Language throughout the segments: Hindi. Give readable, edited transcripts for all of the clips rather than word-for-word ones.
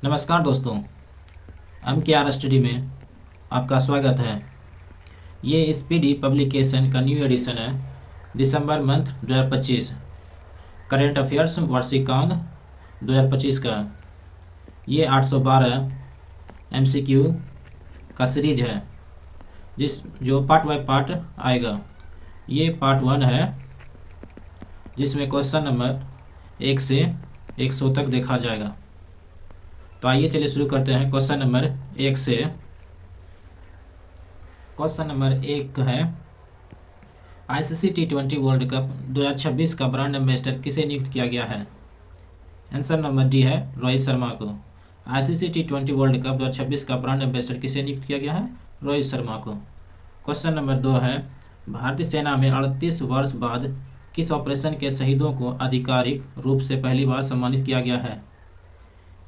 नमस्कार दोस्तों। एम के आर स्टडी में आपका स्वागत है। ये स्पीडी पब्लिकेशन का न्यू एडिशन है, दिसंबर मंथ 2025। करेंट अफेयर्स वार्षिकांक 2025 का ये 812 MCQ का सीरीज है, जो पार्ट बाय पार्ट आएगा। ये पार्ट 1 है, जिसमें क्वेश्चन नंबर 1 से 100 तक देखा जाएगा। तो आइए चलिए शुरू करते हैं क्वेश्चन नंबर 1 से। क्वेश्चन नंबर 1 है, ICC T20 वर्ल्ड कप 2026 का ब्रांड एम्बेसडर किसे नियुक्त किया गया है? आंसर नंबर डी है रोहित शर्मा को। ICC T20 वर्ल्ड कप 2026 का ब्रांड एम्बेसडर किसे नियुक्त किया गया है? रोहित शर्मा को। क्वेश्चन नंबर 2 है, भारतीय सेना में 38 वर्ष बाद किस ऑपरेशन के शहीदों को आधिकारिक रूप से पहली बार सम्मानित किया गया है?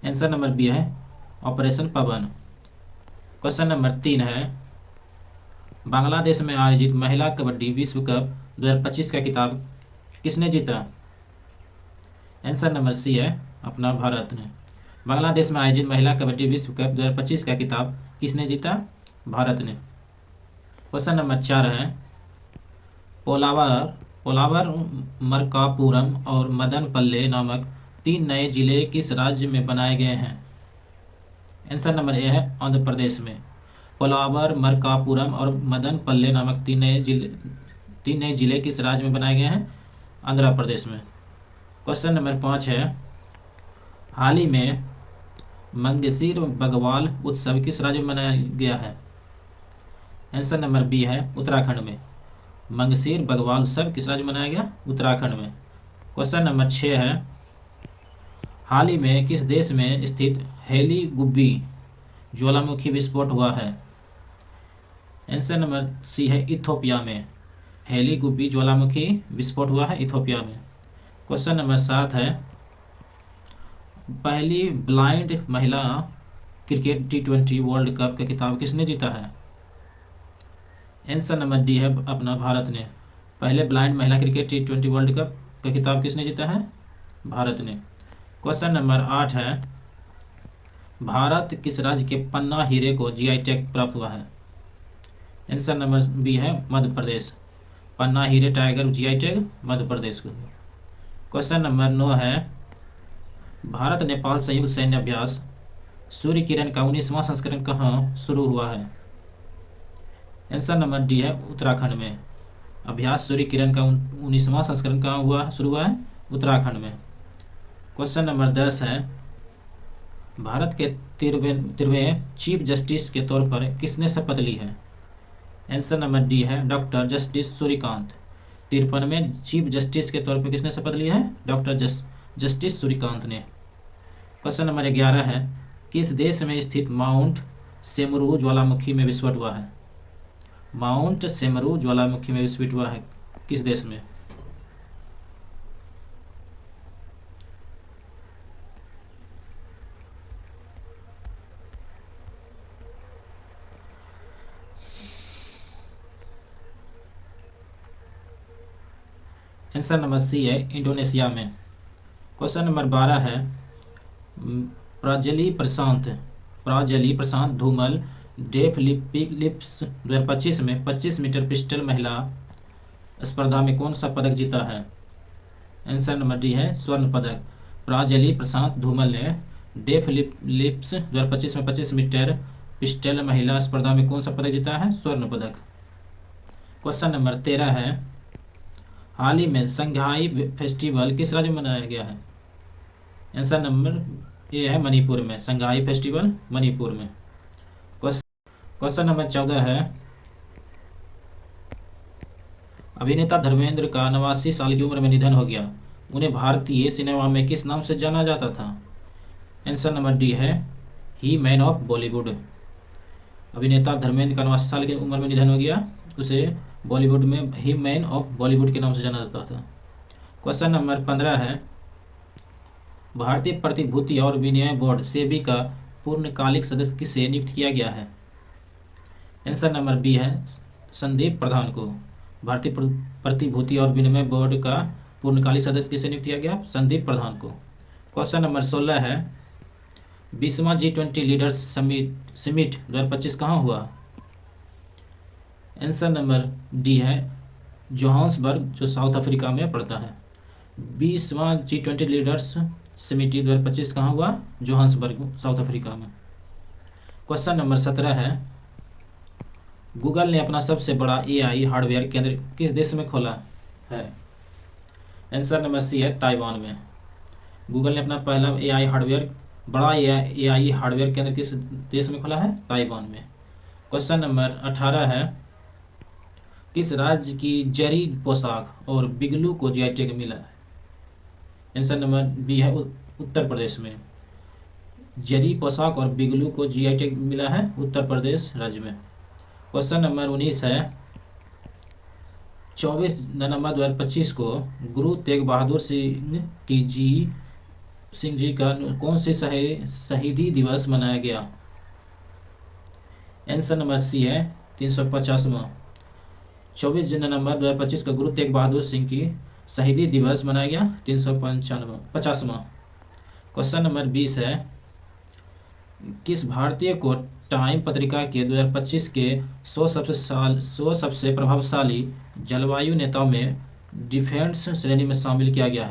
आंसर नंबर बी है ऑपरेशन पवन। क्वेश्चन नंबर 3 है, बांग्लादेश में आयोजित महिला कबड्डी विश्व कप 2025 का खिताब किसने जीता? आंसर नंबर सी है अपना भारत ने। बांग्लादेश में आयोजित महिला कबड्डी विश्व कप 2025 का खिताब किसने जीता? भारत ने। क्वेश्चन नंबर 4 है, पोलावर मरकापुरम और मदनपल्ले नामक 3 नए जिले किस राज्य में बनाए गए हैं? आंसर नंबर ए है आंध्र प्रदेश में। पोलावर मरकापुरम और मदनपल्ले नामक 3 नए जिले किस राज्य में बनाए गए हैं? आंध्र प्रदेश में। क्वेश्चन नंबर 5 है, हाल ही में मंगेशीर बगवाल उत्सव किस राज्य में मनाया गया है? आंसर नंबर बी है उत्तराखंड में। मंगेशीर बगवाल उत्सव किस राज्य में मनाया गया? उत्तराखंड में। क्वेश्चन नंबर 6 है, हाल ही में किस देश में स्थित हेली गुब्बी ज्वालामुखी विस्फोट हुआ है? आंसर नंबर सी है इथोपिया में। हेली गुब्बी ज्वालामुखी विस्फोट हुआ है इथोपिया में। क्वेश्चन नंबर 7 है, पहली ब्लाइंड महिला क्रिकेट T20 वर्ल्ड कप का खिताब किसने जीता है? आंसर नंबर डी है अपना भारत ने। पहले ब्लाइंड महिला क्रिकेट T20 वर्ल्ड कप का खिताब किसने जीता है? भारत ने। क्वेश्चन नंबर 8 है, भारत किस राज्य के पन्ना हीरे को GI टैग प्राप्त हुआ है? आंसर नंबर बी है मध्य प्रदेश। पन्ना हीरे tiger GI tag Madhya Pradesh को। क्वेश्चन नंबर 9 है, भारत नेपाल संयुक्त सैन्य अभ्यास सूर्य किरण का 19वां संस्करण कहाँ शुरू हुआ है? आंसर नंबर डी है उत्तराखंड में। अभ्यास सूर्य किरण का 19वां संस्करण कहाँ शुरू हुआ है? उत्तराखंड में। क्वेश्चन नंबर 10 है, भारत के 13वें चीफ जस्टिस के तौर पर किसने शपथ ली है? आंसर नंबर डी है डॉक्टर जस्टिस सूर्यकांत। 53वें चीफ जस्टिस के तौर पर किसने शपथ ली है? डॉक्टर जस्टिस सूर्यकांत ने। क्वेश्चन नंबर 11 है, किस देश में स्थित माउंट सेमरू ज्वालामुखी में विस्फोट हुआ है? माउंट सेमरू ज्वालामुखी में विस्फोट हुआ है किस देश में? आंसर नंबर सी है इंडोनेशिया में। क्वेश्चन नंबर 12 है, प्राजली प्रशांत धूमल डेफ लिप्स 2025 में 25 मीटर पिस्टल महिला स्पर्धा में कौन सा पदक जीता है? आंसर नंबर डी है स्वर्ण पदक। प्राजली प्रशांत धूमल ने डेफ लिप्स 2025 में 25 मीटर पिस्टल महिला स्पर्धा में कौन सा पदक जीता है? स्वर्ण पदक। क्वेश्चन नंबर 13 है, हाल ही में संघाई फेस्टिवल किस राज्य में मनाया गया है? आंसर नंबर ए है मणिपुर में। संघाई फेस्टिवल मणिपुर में। क्वेश्चन नंबर 14 है, अभिनेता धर्मेंद्र का 89 साल की उम्र में निधन हो गया। उन्हें भारतीय सिनेमा में किस नाम से जाना जाता था? आंसर नंबर डी है ही मैन ऑफ बॉलीवुड। अभिनेता धर्मेंद्र का 89 साल की उम्र में निधन हो गया, उसे बॉलीवुड में ही मैन ऑफ बॉलीवुड के नाम से जाना जाता था। क्वेश्चन नंबर 15 है, भारतीय प्रतिभूति और विनिमय बोर्ड सेबी का पूर्णकालिक सदस्य किसे नियुक्त किया गया है? आंसर नंबर बी है संदीप प्रधान को। भारतीय प्रतिभूति और विनिमय बोर्ड का पूर्णकालिक सदस्य किसे नियुक्त किया गया? संदीप प्रधान को। क्वेश्चन नंबर 16 है, 20वां G20 लीडर्स समिट 2025 कहाँ हुआ? आंसर नंबर डी है जोहान्सबर्ग, जो साउथ अफ्रीका में पड़ता है। 20वां G20 लीडर्स समिट 2025 कहाँ हुआ? जोहान्सबर्ग, साउथ अफ्रीका में। क्वेश्चन नंबर 17 है, गूगल ने अपना सबसे बड़ा AI हार्डवेयर केंद्र किस देश में खोला है? आंसर नंबर सी है ताइवान में। गूगल ने अपना पहला बड़ा AI हार्डवेयर केंद्र किस देश में खोला है? ताइवान में। क्वेश्चन नंबर 18 है, किस राज्य की जरी पोशाक और बिगलू को GI टैग मिला है? आंसर नंबर बी है उत्तर प्रदेश में। जरी पोशाक और बिगलू को GI टैग मिला है उत्तर प्रदेश राज्य में। क्वेश्चन नंबर 19 है, 24 नवंबर 2025 को गुरु तेग बहादुर सिंह जी का कौन से शहीदी दिवस मनाया गया? आंसर नंबर सी है 350वां। 24 नवंबर 2025 को गुरु तेग बहादुर सिंह की शहीदी दिवस मनाया गया 350वां। क्वेश्चन नंबर 20 है, किस भारतीय को टाइम पत्रिका के 2025 के 100 सबसे प्रभावशाली जलवायु नेताओं में डिफेंडर्स श्रेणी में शामिल किया गया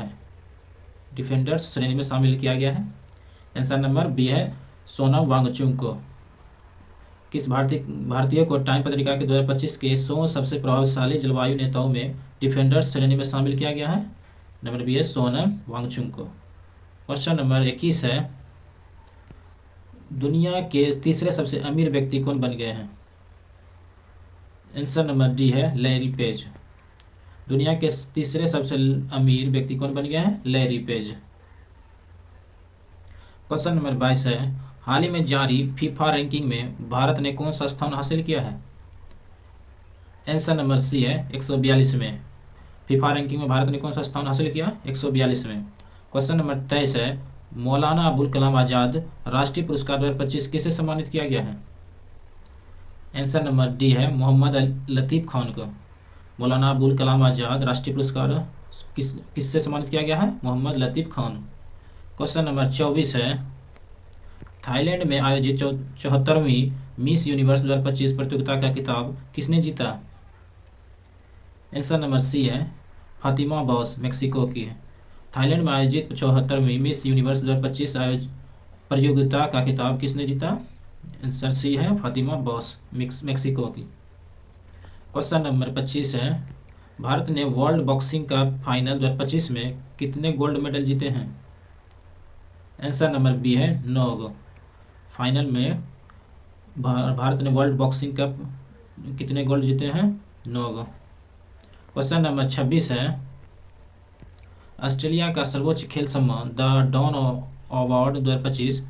है? आंसर नंबर बी है सोनम वांगचुक को। किस भारतीय को टाइम पत्रिका के 2025 के 100 सबसे प्रभावशाली जलवायु नेताओं में डिफेंडर्स श्रेणी में शामिल किया गया है? नंबर बी है सोनम वांगचुक को। क्वेश्चन नंबर 21 है, दुनिया के तीसरे सबसे अमीर व्यक्ति कौन बन गए हैं? आंसर नंबर डी है लैरी पेज। दुनिया के तीसरे सबसे अमीर व्यक्ति कौन बन गए हैं? Larry page. क्वेश्चन नंबर 22 है, हाल ही में जारी फीफा रैंकिंग में भारत ने कौन सा स्थान हासिल किया है? आंसर नंबर सी है 142 में। फीफा रैंकिंग में भारत ने कौन सा स्थान हासिल किया? 142 में। क्वेश्चन नंबर 23 है, मौलाना अबुल कलाम आज़ाद राष्ट्रीय पुरस्कार 2025 किसे सम्मानित किया गया है? आंसर नंबर डी है मोहम्मद लतीफ़ खान को। मौलाना अबुल कलाम आज़ाद राष्ट्रीय पुरस्कार किससे सम्मानित किया गया है? मोहम्मद लतीफ़ खान। क्वेश्चन नंबर 24 है, थाईलैंड में आयोजित 74वीं मिस यूनिवर्स 2025 प्रतियोगिता का खिताब किसने जीता? आंसर नंबर सी है फातिमा बॉस, मेक्सिको की है। थाईलैंड में आयोजित 74वीं मिस यूनिवर्स 2025 प्रतियोगिता का खिताब किसने जीता? आंसर सी है फातिमा बॉस, मेक्सिको की। क्वेश्चन नंबर 25 है, भारत ने वर्ल्ड बॉक्सिंग का फाइनल 2025 में कितने गोल्ड मेडल जीते हैं? आंसर नंबर बी है 9 फाइनल में भारत ने वर्ल्ड बॉक्सिंग कप कितने गोल्ड जीते हैं? 9। क्वेश्चन नंबर 26 है, ऑस्ट्रेलिया का सर्वोच्च खेल सम्मान द डॉन अवार्ड 2025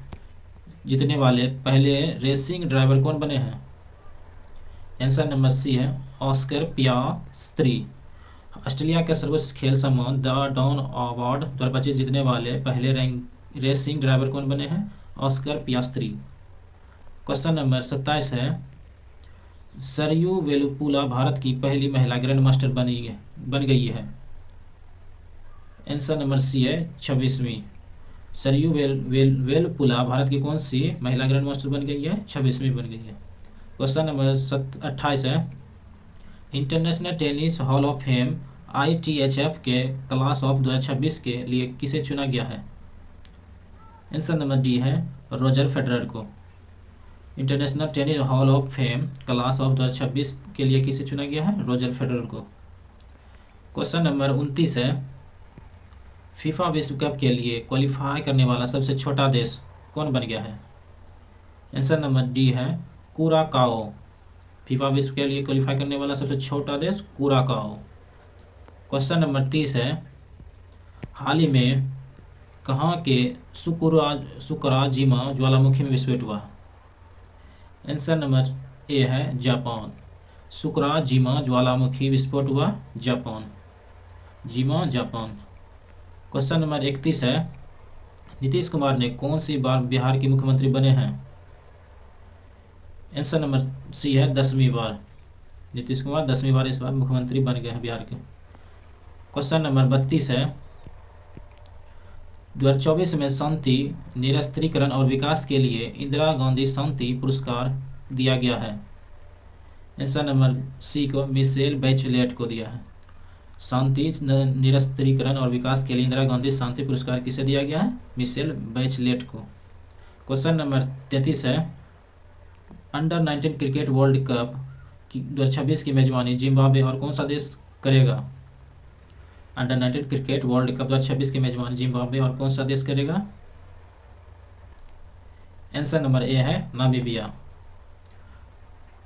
जीतने वाले पहले रेसिंग ड्राइवर कौन बने हैं? आंसर नंबर सी है ऑस्कर पियास्त्री। ऑस्ट्रेलिया का सर्वोच्च खेल सम्मान द डॉन अवार्ड 2025 जीतने वाले पहले रेसिंग ड्राइवर कौन बने हैं? Oscar Piastri. क्वेश्चन नंबर 27 है, सरयू वेलुपुला भारत की पहली महिला ग्रैंड मास्टर बन गई है? आंसर नंबर सी है 26वीं। सरयू वेलपुला भारत की कौन सी महिला ग्रैंड मास्टर बन गई है? 26वीं बन गई है। क्वेश्चन नंबर 28 है, international tennis hall of fame ITHF के क्लास ऑफ 2026 के लिए किसे चुना गया है? आंसर नंबर डी है रोजर फेडरर को। International tennis hall of fame class of 2026 के लिए किसे चुना गया है? रोजर फेडरर को। क्वेश्चन नंबर 29 है, फीफा विश्व कप के लिए क्वालिफाई करने वाला सबसे छोटा देश कौन बन गया है? आंसर नंबर डी है कुराकाओ। फीफा विश्व के लिए क्वालिफाई करने वाला सबसे छोटा देश कुराकाओ। क्वेश्चन नंबर 30 है, हाल ही में कहाँ के सुकुराजिमा ज्वालामुखी में विस्फोट हुआ? आंसर नंबर ए है जापान। सुकुराजिमा ज्वालामुखी विस्फोट हुआ जापान। क्वेश्चन नंबर 31 है, नीतीश कुमार ने कौन सी बार बिहार के मुख्यमंत्री बने हैं? आंसर नंबर सी है 10वीं बार। नीतीश कुमार 10वीं बार इस बार मुख्यमंत्री बन गए हैं बिहार के। क्वेश्चन नंबर 32 है, 2024 में शांति, निरस्त्रीकरण और विकास के लिए इंदिरा गांधी शांति पुरस्कार दिया गया है। आंसर नंबर सी को मिशेल बैचलेट को दिया है। शांति, निरस्त्रीकरण और विकास के लिए इंदिरा गांधी शांति पुरस्कार किसे दिया गया है? मिशेल बैचलेट को। क्वेश्चन नंबर 33 है, अंडर 19 क्रिकेट वर्ल्ड कप 2026 की मेजबानी जिम्बाब्वे और कौन सा देश करेगा? अंडर 19 क्रिकेट वर्ल्ड कप 2026 की मेजबानी जिम्बाब्वे और कौन सा देश करेगा? आंसर नंबर ए है नामीबिया।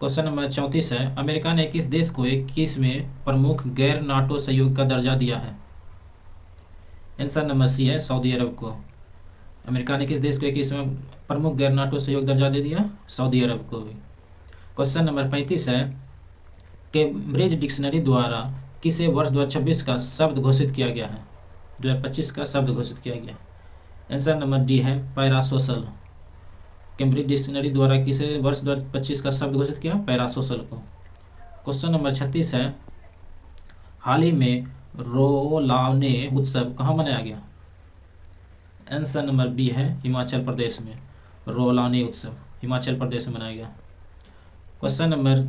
क्वेश्चन नंबर 34 है, अमेरिका ने किस देश को 21वें प्रमुख गैर नाटो सहयोग का दर्जा दिया है? आंसर नंबर सी है सऊदी अरब को। अमेरिका ने किस देश को 21वें प्रमुख गैर नाटो सहयोग दर्जा दे दिया? सऊदी अरब को भी। क्वेश्चन नंबर 35 है, कैम्ब्रिज डिक्शनरी द्वारा किसे वर्ष 2026 का शब्द घोषित किया गया है? 2025 का शब्द घोषित किया गया। आंसर नंबर डी है पैरासोशल। कैम्ब्रिज डिक्शनरी द्वारा किसे वर्ष 2025 का शब्द घोषित किया? पैरासोशल को। क्वेश्चन नंबर 36 है, हाल ही में रोलाने उत्सव कहाँ मनाया गया? आंसर नंबर बी है हिमाचल प्रदेश में। रोलाने उत्सव हिमाचल प्रदेश में मनाया गया। क्वेश्चन नंबर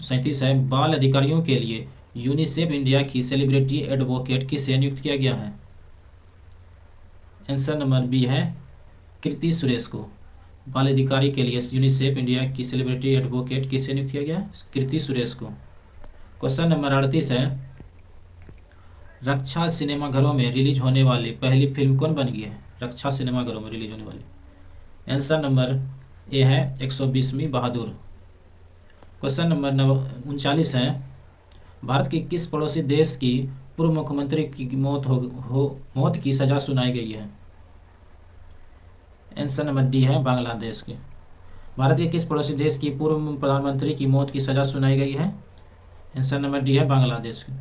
37 है, बाल अधिकारियों के लिए यूनिसेफ इंडिया की सेलिब्रिटी एडवोकेट किसे नियुक्त किया गया है? आंसर नंबर बी है कृति सुरेश को। बाल अधिकारी के लिए यूनिसेफ इंडिया की सेलिब्रिटी एडवोकेट किसे नियुक्त किया गया? कृति सुरेश को। क्वेश्चन नंबर 38 है, रक्षा सिनेमाघरों में रिलीज होने वाली पहली फिल्म कौन बन गई है? रक्षा सिनेमाघरों में रिलीज होने वाली। आंसर नंबर ए है 120वीं बहादुर। क्वेश्चन नंबर 39 है, भारत के किस पड़ोसी देश की पूर्व मुख्यमंत्री की मौत की सजा सुनाई गई है? आंसर नंबर डी है बांग्लादेश के। भारत के किस पड़ोसी देश की पूर्व प्रधानमंत्री की मौत की सजा सुनाई गई है? आंसर नंबर डी है बांग्लादेश के।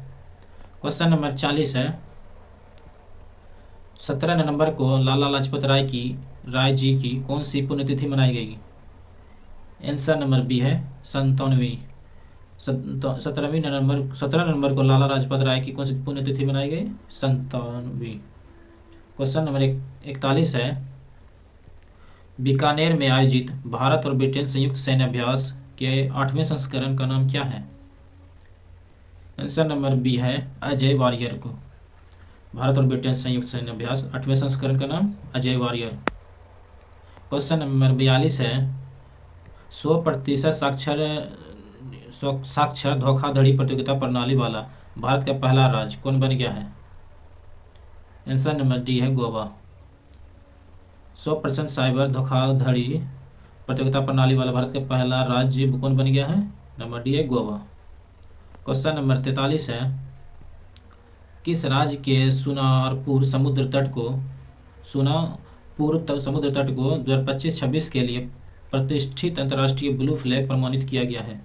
क्वेश्चन नंबर 40 है, 17 नवंबर को लाला लाजपत राय जी की कौन सी पुण्यतिथि मनाई गई? आंसर नंबर बी है 97वीं। 17 नवंबर को लाला लाजपत राय की कौन सी पुण्यतिथि मनाई गई? 97वीं। क्वेश्चन नंबर 41 है, बीकानेर में आयोजित भारत और ब्रिटेन संयुक्त सैन्य अभ्यास के 8वें संस्करण का नाम क्या है? आंसर नंबर बी है अजय वारियर को। भारत और ब्रिटेन संयुक्त सैन्य अभ्यास 8वें संस्करण का नाम अजय वारियर। क्वेश्चन नंबर 42 है, 100% साक्षर धोखाधड़ी प्रतियोगिता प्रणाली वाला भारत का पहला राज्य कौन बन गया है? आंसर नंबर डी है गोवा। 100% साइबर धोखाधड़ी प्रतियोगिता प्रणाली वाला भारत का पहला राज्य कौन बन गया है? नंबर डी है गोवा। क्वेश्चन नंबर 43 है, किस राज्य के सोनापुर समुद्र तट को 2025-26 के लिए प्रतिष्ठित अंतर्राष्ट्रीय ब्लू फ्लैग प्रमाणित किया गया है?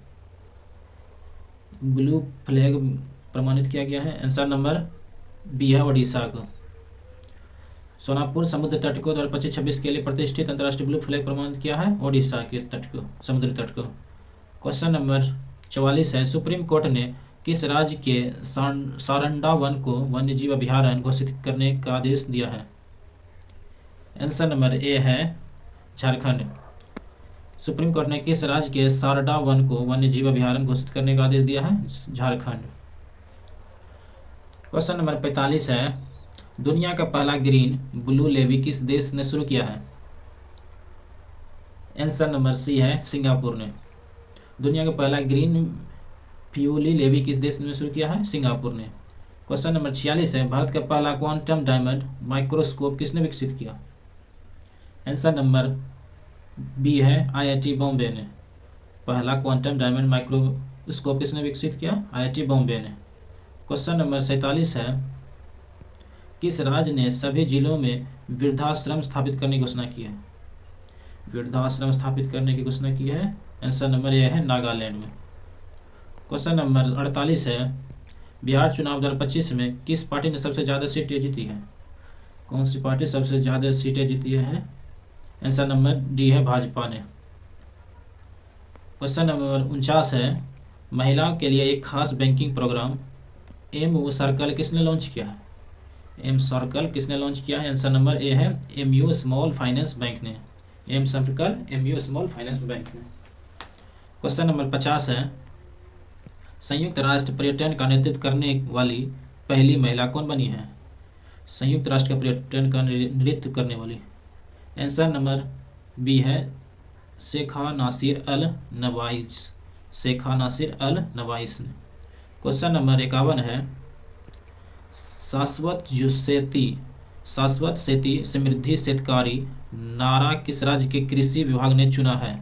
ब्लू फ्लैग प्रमाणित किया गया है। आंसर नंबर बी है ओडिशा को। सोनापुर समुद्र तट को 2025-26 के लिए प्रतिष्ठित अंतर्राष्ट्रीय ब्लू फ्लैग प्रमाणित किया है ओडिशा के तट को, समुद्री तट को। क्वेश्चन नंबर 44 है, सुप्रीम कोर्ट ने किस राज्य के सारंडा वन को वन्यजीव अभयारण्य घोषित करने का आदेश दिया है? आंसर नंबर ए है झारखंड। सुप्रीम कोर्ट ने किस राज्य के सारडा वन को वन्यजीव अभयारण्य घोषित करने का आदेश दिया है? झारखंड। क्वेश्चन नंबर 45 है, दुनिया का पहला ग्रीन ब्लू लेवी किस देश ने शुरू किया है? आंसर नंबर सी है सिंगापुर ने। दुनिया का पहला ग्रीन फ्यूली लेवी किस देश ने शुरू किया है? सिंगापुर ने। क्वेश्चन नंबर 46 है, भारत का पहला क्वांटम डायमंड माइक्रोस्कोप किसने विकसित किया? आंसर नंबर बी है आईआईटी बॉम्बे ने। पहला क्वांटम डायमंड माइक्रोस्कोप किसने विकसित किया? आईआईटी बॉम्बे ने। क्वेश्चन नंबर 47 है, किस राज्य ने सभी जिलों में वृद्धाश्रम स्थापित करने की घोषणा की है? वृद्धाश्रम स्थापित करने की घोषणा की है। आंसर नंबर ए है नागालैंड में। क्वेश्चन नंबर 48 है, बिहार चुनाव 2025 में किस पार्टी ने सबसे ज़्यादा सीटें जीती है? कौन सी पार्टी सबसे ज़्यादा सीटें जीती है? आंसर नंबर डी है भाजपा ने। क्वेश्चन नंबर 49 है, महिलाओं के लिए एक खास बैंकिंग प्रोग्राम एमओ सर्कल किसने लॉन्च किया है? एम सर्कल किसने लॉन्च किया है? आंसर नंबर ए है एमयू स्मॉल फाइनेंस बैंक ने। M circle AU small finance bank ने। क्वेश्चन नंबर 50 है, संयुक्त राष्ट्र पर्यटन का नेतृत्व करने वाली पहली महिला कौन बनी है? संयुक्त राष्ट्र का पर्यटन का नेतृत्व करने वाली, आंसर नंबर बी है शेखा नासिर अल नवाइस। शेखा नासिर अल नवाइस ने। क्वेश्चन नंबर 51 है, शाश्वत खेती समृद्धि शेतकारी नारा किस राज्य के कृषि विभाग ने चुना है?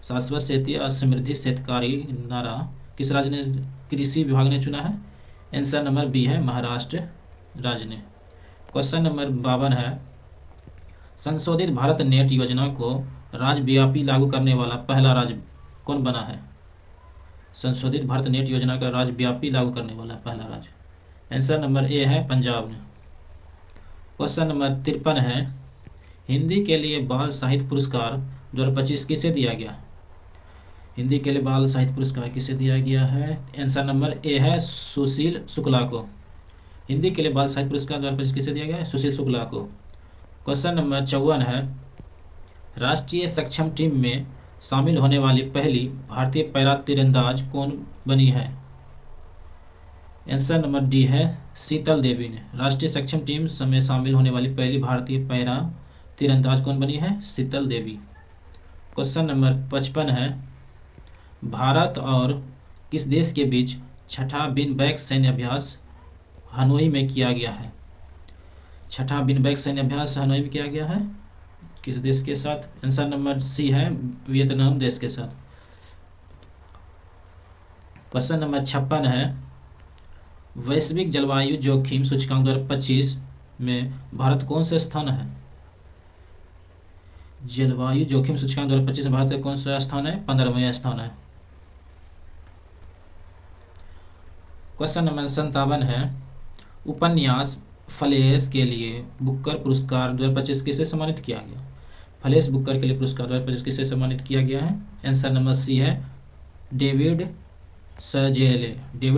शाश्वत खेती और समृद्धि शेतकारी नारा किस राज्य ने कृषि विभाग ने चुना है? आंसर नंबर बी है महाराष्ट्र राज्य ने। क्वेश्चन नंबर 52 है, संशोधित भारत नेट योजना को राज्यव्यापी लागू करने वाला पहला राज्य कौन बना है? संशोधित भारत नेट योजना का राज्यव्यापी लागू करने वाला पहला राज्य, आंसर नंबर ए है पंजाब ने। क्वेश्चन नंबर 53 है, हिंदी के लिए बाल साहित्य पुरस्कार 2025 किसे दिया गया? हिंदी के लिए बाल साहित्य पुरस्कार किसे दिया गया है? आंसर नंबर ए है सुशील शुक्ला को। हिंदी के लिए बाल साहित्य पुरस्कार 2025 किसे दिया गया है? सुशील शुक्ला को। क्वेश्चन नंबर 54 है, राष्ट्रीय सक्षम टीम में शामिल होने वाली पहली भारतीय पैरा तीरंदाज कौन बनी है? आंसर नंबर डी है शीतल देवी ने। राष्ट्रीय सक्षम टीम में शामिल होने वाली पहली भारतीय पैरा तीरंदाज कौन बनी है? शीतल देवी। क्वेश्चन नंबर 55 है, भारत और किस देश के बीच छठा बिन बैक सैन्य अभ्यास हनोई में किया गया है? छठा बिन बैक सैन्य अभ्यास हनोई में किया गया है किस देश के साथ? आंसर नंबर सी है वियतनाम देश के साथ। क्वेश्चन नंबर 56 है, वैश्विक जलवायु जोखिम सूचकांक 2025 में भारत कौन से स्थान है? जलवायु जोखिम सूचकांक 2025 में भारत का कौन सा स्थान है? 15वें स्थान है। क्वेश्चन नंबर 57 है, उपन्यास फलेस के लिए बुकर पुरस्कार 2025 किसे सम्मानित किया गया? फलेस बुकर के लिए पुरस्कार 2025 किसे सम्मानित किया गया है? आंसर नंबर सी है डेविड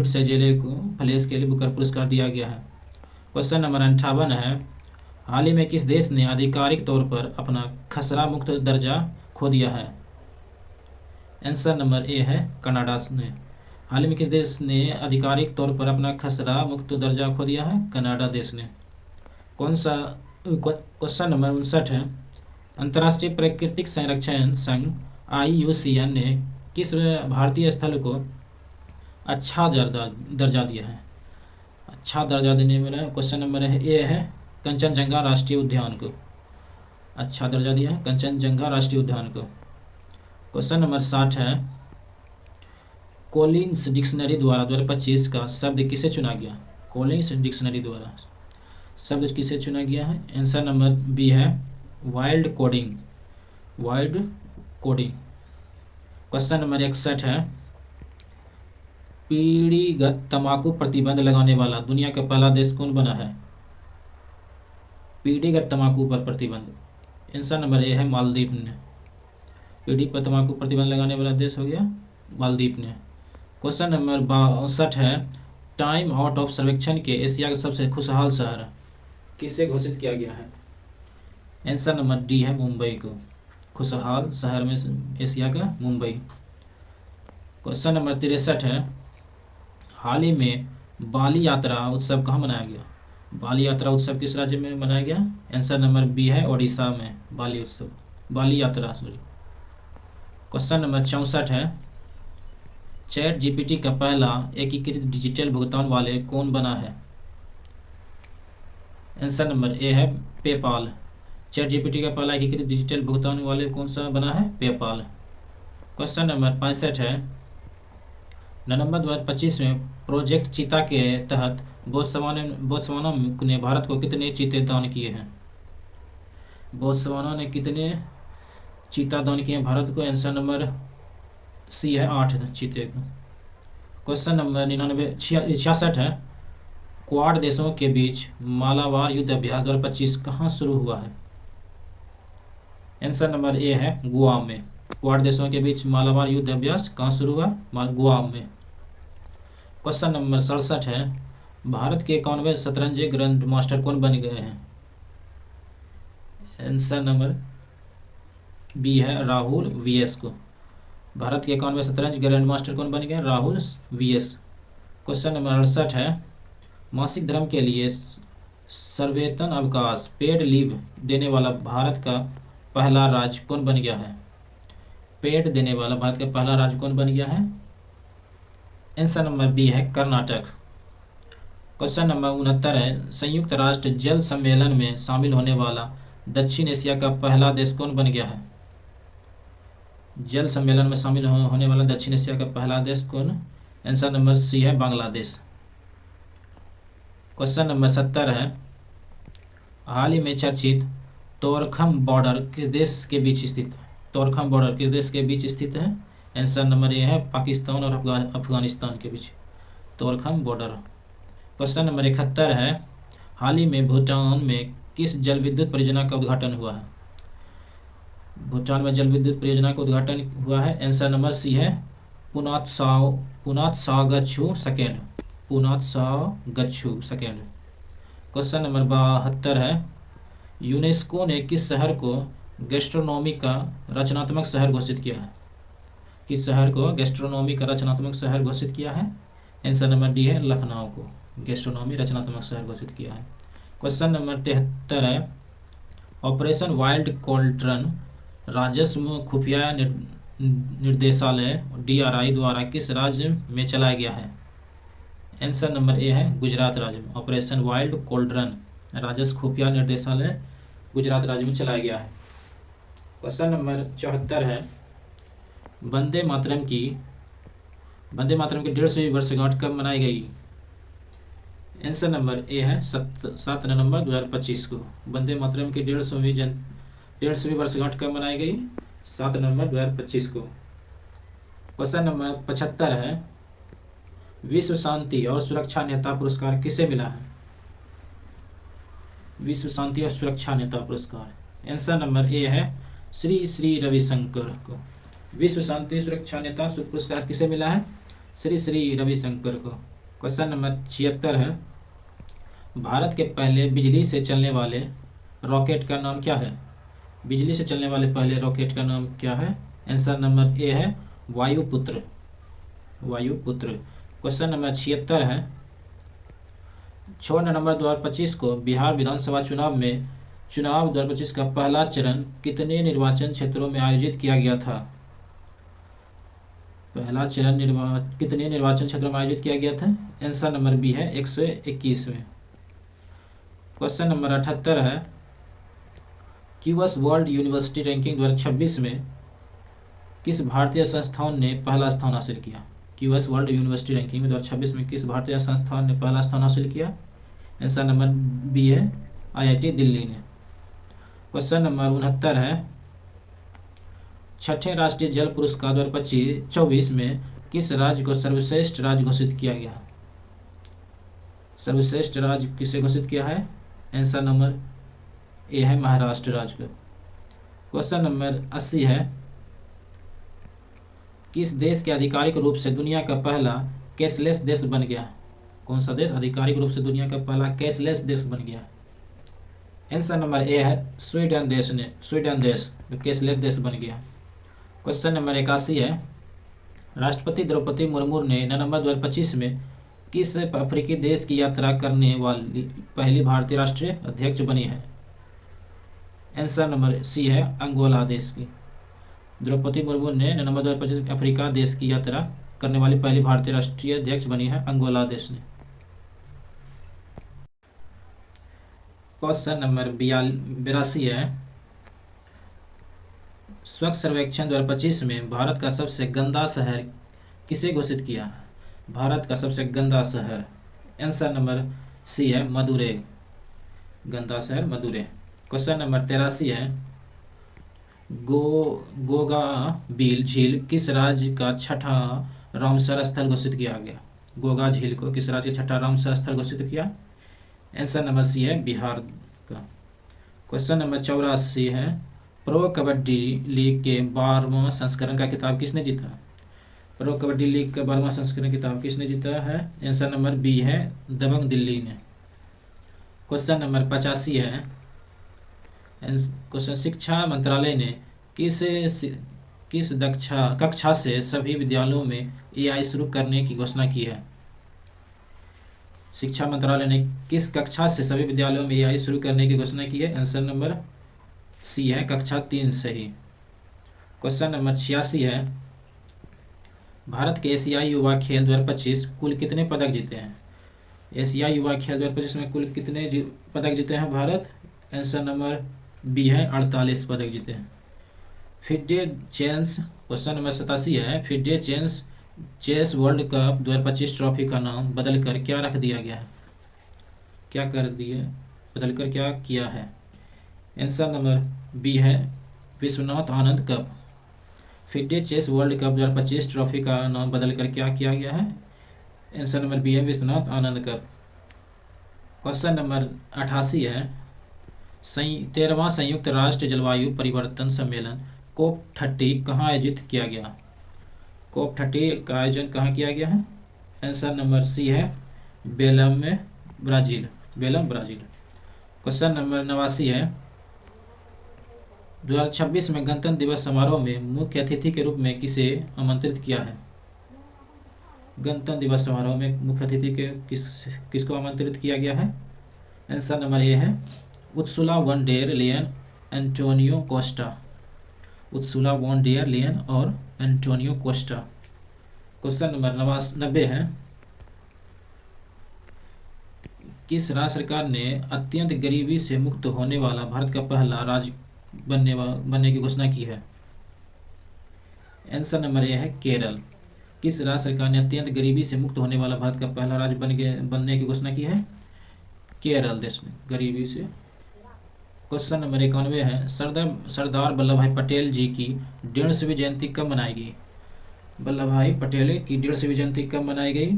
सजेले को फलेस के लिए बुकर पुरस्कार दिया गया है। क्वेश्चन नंबर 58 है, हाल ही में किस देश ने आधिकारिक तौर पर अपना खसरा मुक्त दर्जा खो दिया है? आंसर नंबर ए है कनाडा ने। हाल ही में किस देश ने आधिकारिक तौर पर अपना खसरा मुक्त दर्जा खो दिया है? कनाडा देश ने। कौन सा? क्वेश्चन नंबर 59 है, अंतर्राष्ट्रीय प्राकृतिक संरक्षण संघ IUCN ने किस भारतीय स्थल को अच्छा दर्जा दिया है? अच्छा दर्जा देने वाला क्वेश्चन नंबर ए है कंचनजंगा राष्ट्रीय उद्यान को अच्छा दर्जा दिया है, कंचनजंगा राष्ट्रीय उद्यान को। क्वेश्चन नंबर 60 है, कोलिन्स डिक्शनरी द्वारा 2025 का शब्द किसे चुना गया? कोलिन्स डिक्शनरी द्वारा शब्द किसे चुना गया है? आंसर नंबर बी है वाइल्ड कोडिंग। क्वेश्चन नंबर 61 है, पीढ़ीगत तंबाकू प्रतिबंध लगाने वाला दुनिया का पहला देश कौन बना है? पीढ़ीगत तंबाकू पर प्रतिबंध, आंसर नंबर ए है मालदीव ने। पीढ़ी पर तंबाकू प्रतिबंध लगाने वाला देश हो गया मालदीव ने। क्वेश्चन नंबर 62 है, टाइम आउट ऑफ सर्वेक्षण के एशिया का सबसे खुशहाल शहर किसे घोषित किया गया है? आंसर नंबर डी है मुंबई को। खुशहाल शहर में एशिया का मुंबई। क्वेश्चन नंबर 63 है, हाल ही में बाली यात्रा उत्सव कहाँ मनाया गया? बाली यात्रा उत्सव किस राज्य में मनाया गया? आंसर नंबर बी है ओडिशा में बाली यात्रा। क्वेश्चन नंबर 64 है, ChatGPT का पहला एकीकृत डिजिटल भुगतान वाले कौन बना है? आंसर नंबर ए है पेपाल। ChatGPT का पहला एकीकृत डिजिटल भुगतान वाले कौन सा बना है? पेपाल। क्वेश्चन नंबर 65 है, नवंबर 2025 में प्रोजेक्ट चीता के तहत बोत्सवाना ने भारत को कितने चीते दान किए हैं? बोत्सवाना ने कितने चीता दान किए हैं भारत को? आंसर नंबर सी है 8 चीते को। क्वेश्चन नंबर 66 है, क्वाड देशों के बीच मालाबार युद्ध अभ्यास 2025 कहाँ शुरू हुआ है? आंसर नंबर ए है गुआम में। क्वाड देशों के बीच मालाबार युद्ध अभ्यास कहाँ शुरू हुआ? गुआम में। क्वेश्चन नंबर 67 है, भारत के 91वें शतरंज ग्रैंड मास्टर कौन बन गए हैं? आंसर नंबर बी है राहुल वीएस को। भारत के 91वें शतरंज ग्रैंड मास्टर कौन बन गए? राहुल वीएस। क्वेश्चन नंबर 68 है, मासिक धर्म के लिए सर्ववेतन अवकाश पेड लीव देने वाला भारत का पहला राज्य कौन बन गया है? पेड देने वाला भारत का पहला राज्य कौन बन गया है? आंसर नंबर बी है कर्नाटक। क्वेश्चन नंबर 69 है, संयुक्त राष्ट्र जल सम्मेलन में शामिल होने वाला दक्षिण एशिया का पहला देश कौन बन गया है? जल सम्मेलन में शामिल होने वाला दक्षिण एशिया का पहला देश कौन? आंसर नंबर सी है बांग्लादेश। क्वेश्चन नंबर 70 है, हाल ही में चर्चित तोरखम बॉर्डर किस देश के बीच स्थित है? तोरखम बॉर्डर किस देश के बीच स्थित है? आंसर नंबर ए है पाकिस्तान और अफगानिस्तान के बीच तोरखम बॉर्डर। क्वेश्चन नंबर 71 है, हाल ही में भूटान में किस जल विद्युत परियोजना का उद्घाटन हुआ है? भूटान में जल विद्युत परियोजना का उद्घाटन हुआ है। आंसर नंबर सी है पुनात सागच्छू सेकेंड। पुनात सागच्छू सेकेंड। क्वेश्चन नंबर 72 है, यूनेस्को ने किस शहर को गैस्ट्रोनॉमी का रचनात्मक शहर घोषित किया है? किस शहर को गैस्ट्रोनॉमी का रचनात्मक शहर घोषित किया है? आंसर नंबर डी है लखनऊ को गैस्ट्रोनॉमी रचनात्मक शहर घोषित किया है। क्वेश्चन नंबर 73 है, ऑपरेशन वाइल्ड कॉल्ट्रन राजस्व खुफिया निर्देशालय DRI द्वारा किस राज्य में चलाया गया है? आंसर नंबर ए है गुजरात राज्य में। ऑपरेशन वाइल्ड कॉल्ड्रन राजस्व खुफिया निर्देशालय गुजरात राज्य में चलाया गया है। क्वेश्चन नंबर 74 है, वंदे मातरम की 150वीं वर्षगांठ कब मनाई गई? आंसर नंबर ए है 7 नवंबर 2025 को। वंदे मातरम की 150वीं वर्षगांठ कब मनाई गई? 7 नवंबर 2025 को। क्वेश्चन नंबर 75 है, विश्व शांति और सुरक्षा नेता पुरस्कार किसे मिला है? विश्व शांति और सुरक्षा नेता पुरस्कार आंसर नंबर ए है श्री श्री रविशंकर को। विश्व शांति सुरक्षा नेता पुरस्कार किसे मिला है? श्री श्री रविशंकर को। क्वेश्चन नंबर 76 है, भारत के पहले बिजली से चलने वाले रॉकेट का नाम क्या है? बिजली से चलने वाले पहले रॉकेट का नाम क्या है? आंसर नंबर ए है वायुपुत्र। वायुपुत्र। क्वेश्चन नंबर 76 है, 6 नवंबर 2025 को बिहार विधानसभा चुनाव 2025 का पहला चरण कितने निर्वाचन क्षेत्रों में आयोजित किया गया था? पहला चरण कितने निर्वाचन क्षेत्रों में आयोजित किया गया था? आंसर नंबर बी है 121 में। क्वेश्चन नंबर 78 है, क्यूएस वर्ल्ड यूनिवर्सिटी रैंकिंग 2026 में किस भारतीय संस्थान ने पहला स्थान हासिल किया? क्यूएस वर्ल्ड यूनिवर्सिटी रैंकिंग में 2026 में किस भारतीय संस्थान ने पहला स्थान हासिल किया? आंसर नंबर बी है IIT दिल्ली ने। क्वेश्चन नंबर 69 है, 6ठे राष्ट्रीय जल पुरस्कार 2024 में किस राज्य को सर्वश्रेष्ठ राज्य घोषित किया गया? सर्वश्रेष्ठ राज्य किसे घोषित किया है? आंसर नंबर ए है महाराष्ट्र राज्य का। क्वेश्चन नंबर 80 है, किस देश के आधिकारिक रूप से दुनिया का पहला कैशलेस देश बन गया? कौन सा देश आधिकारिक रूप से दुनिया का पहला कैशलेस देश बन गया? आंसर नंबर ए है स्वीडन देश जो कैशलेस देश बन गया। क्वेश्चन नंबर 81 है, राष्ट्रपति द्रौपदी मुर्मू ने नवंबर 2025 में किस अफ्रीकी देश की यात्रा करने वाली पहली भारतीय राष्ट्रीय अध्यक्ष बनी है? आंसर नंबर सी है अंगोला देश की। द्रौपदी मुर्मू ने नवंबर 2025 में अफ्रीका देश की यात्रा करने वाली पहली भारतीय राष्ट्रीय अध्यक्ष बनी है अंगोला देश ने। क्वेश्चन नंबर 82 है, स्वच्छ सर्वेक्षण 2025 में भारत का सबसे गंदा शहर किसे घोषित किया है? भारत का सबसे गंदा शहर आंसर नंबर सी है मदुरै। गंदा शहर मदुरै। क्वेश्चन नंबर 83 है, गोगा बील झील किस राज्य का छठा रामसर स्थल घोषित किया गया? गोगा झील को किस राज्य का छठा रामसर स्थल घोषित किया? आंसर नंबर सी है बिहार का। क्वेश्चन नंबर 84 है, प्रो कबड्डी लीग के 12वां संस्करण का खिताब किसने जीता? प्रो कबड्डी लीग का 12वां संस्करण किताब किसने जीता है? आंसर नंबर बी है दबंग दिल्ली ने। क्वेश्चन नंबर 85 है। क्वेश्चन, शिक्षा मंत्रालय ने किस कक्षा से सभी विद्यालयों में एआई शुरू करने की घोषणा की है? शिक्षा मंत्रालय ने किस कक्षा से सभी विद्यालयों में एआई शुरू करने की घोषणा की है? आंसर नंबर सी है कक्षा 3 से ही। क्वेश्चन नंबर 86 है। भारत के एशियाई युवा खेल 2025 कुल कितने पदक जीते हैं? एशियाई युवा खेल 2025 में कुल कितने पदक जीते हैं भारत? आंसर नंबर बी है 48 पदक जीते हैं। फिडे चेस, क्वेश्चन नंबर 87 है। FIDE chess world cup 2025 trophy का नाम बदलकर क्या रख दिया गया है? क्या कर दिए बदलकर क्या किया है? आंसर नंबर बी है Vishwanath Anand cup. FIDE chess world cup 2025 trophy का नाम बदलकर क्या किया गया है? आंसर नंबर बी है Vishwanath Anand cup. Question number 88 है। 13वां संयुक्त राष्ट्र जलवायु परिवर्तन सम्मेलन COP30 कहाँ आयोजित किया गया? COP30 का आयोजन कहाँ किया गया है? आंसर नंबर सी है बेलम में, Brazil. Belum, Brazil. Question number 89 है। 2026 में गणतंत्र दिवस समारोह में मुख्य अतिथि के रूप में किसे आमंत्रित किया है? गणतंत्र दिवस समारोह में मुख्य अतिथि के किसको आमंत्रित किया गया है? आंसर नंबर ए है Ursula von der Leyen, Antonio Costa. Ursula von der Leyen और एंटोनियो कोस्टा। क्वेश्चन नंबर 90 है। किस राज्य सरकार ने अत्यंत गरीबी से मुक्त होने वाला भारत का पहला राज्य बनने की घोषणा की है? आंसर नंबर ए है केरल। किस राज्य सरकार ने अत्यंत गरीबी से मुक्त होने वाला भारत का पहला राज्य बनने की घोषणा की है? केरल देश ने गरीबी से। क्वेश्चन नंबर 91 है। सरदार वल्लभ भाई पटेल जी की 150वीं जयंती कब मनाई गई? वल्लभ भाई पटेल की 150वीं जयंती कब मनाई गई?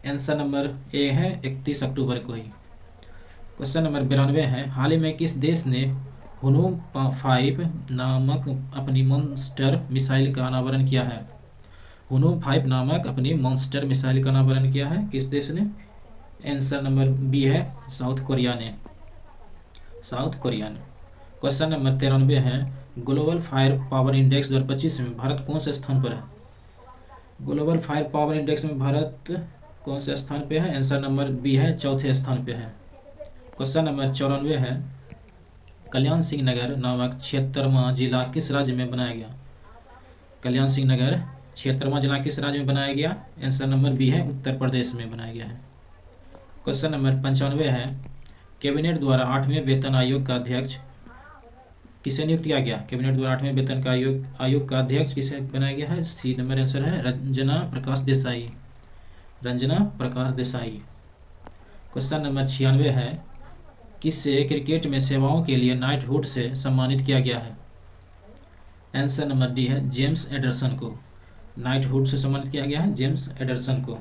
आंसर नंबर ए है 31 अक्टूबर को ही। क्वेश्चन नंबर 92 है। हाल ही में किस देश ने हुनू 5 नामक अपनी मॉन्स्टर मिसाइल का अनावरण किया है? हुनू 5 नामक अपनी मॉन्स्टर मिसाइल का अनावरण किया है किस देश ने? आंसर नंबर बी है साउथ कोरिया ने। साउथ कोरिया ने। क्वेश्चन नंबर 93 है। ग्लोबल फायर पावर इंडेक्स 2025 में भारत कौन से स्थान पर है? ग्लोबल फायर पावर इंडेक्स में भारत कौन से स्थान पे है? आंसर नंबर बी है चौथे स्थान पे है। क्वेश्चन नंबर 94 है। कल्याण सिंह नगर नामक 76वां जिला किस राज्य में बनाया गया? कल्याण सिंह नगर 76वां जिला किस राज्य में बनाया गया? आंसर नंबर बी है उत्तर प्रदेश में बनाया गया है। क्वेश्चन नंबर 95 है। कैबिनेट द्वारा 8वें वेतन आयोग का अध्यक्ष किसे नियुक्त किया गया? कैबिनेट द्वारा 8वें वेतन का आयोग का अध्यक्ष किसे बनाया गया है? सी नंबर आंसर है रंजना प्रकाश देसाई। रंजना प्रकाश देसाई। क्वेश्चन नंबर 96 है। किससे क्रिकेट में सेवाओं के लिए नाइटहुड से सम्मानित किया गया है? आंसर नंबर डी है जेम्स एडरसन को। नाइटहुड से सम्मानित किया गया है जेम्स एडरसन को।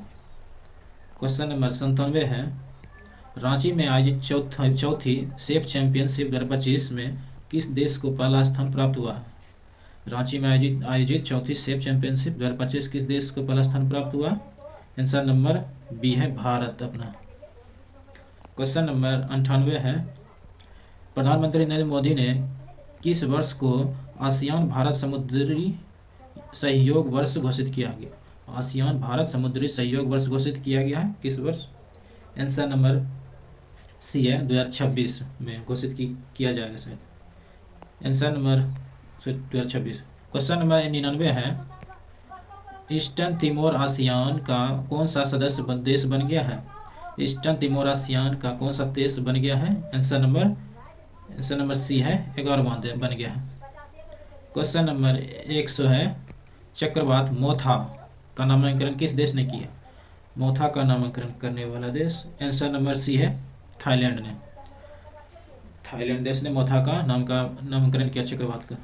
क्वेश्चन नंबर 97 है। रांची में आयोजित चौथी सेफ चैंपियनशिप 2025 में किस देश को पहला स्थान प्राप्त हुआ है? रांची में आयोजित चौथी सेफ चैंपियनशिप 2025 किस देश को पहला स्थान प्राप्त हुआ? आंसर नंबर बी है भारत अपना। क्वेश्चन नंबर 98 है। प्रधानमंत्री नरेंद्र मोदी ने किस वर्ष को आसियान भारत समुद्री सहयोग वर्ष घोषित किया गया? आसियान भारत समुद्री सहयोग वर्ष घोषित किया गया है किस वर्ष? आंसर नंबर सी है 2026 में घोषित किया जाएगा शायद। Answer number 2026। क्वेश्चन नंबर 99 है। ईस्टर्न तिमोर आसियान का कौन सा सदस्य देश बन गया है? ईस्टर्न तिमोर आसियान का कौन सा देश बन गया है? आंसर नंबर सी है 11वां बन गया है। क्वेश्चन नंबर 100 है। चक्रवात मोथा का नामकरण किस देश ने किया? मोथा का नामकरण करने वाला देश आंसर नंबर सी है थाईलैंड ने। थाईलैंड देश ने मोथा का नामकरण किया चक्रवात का।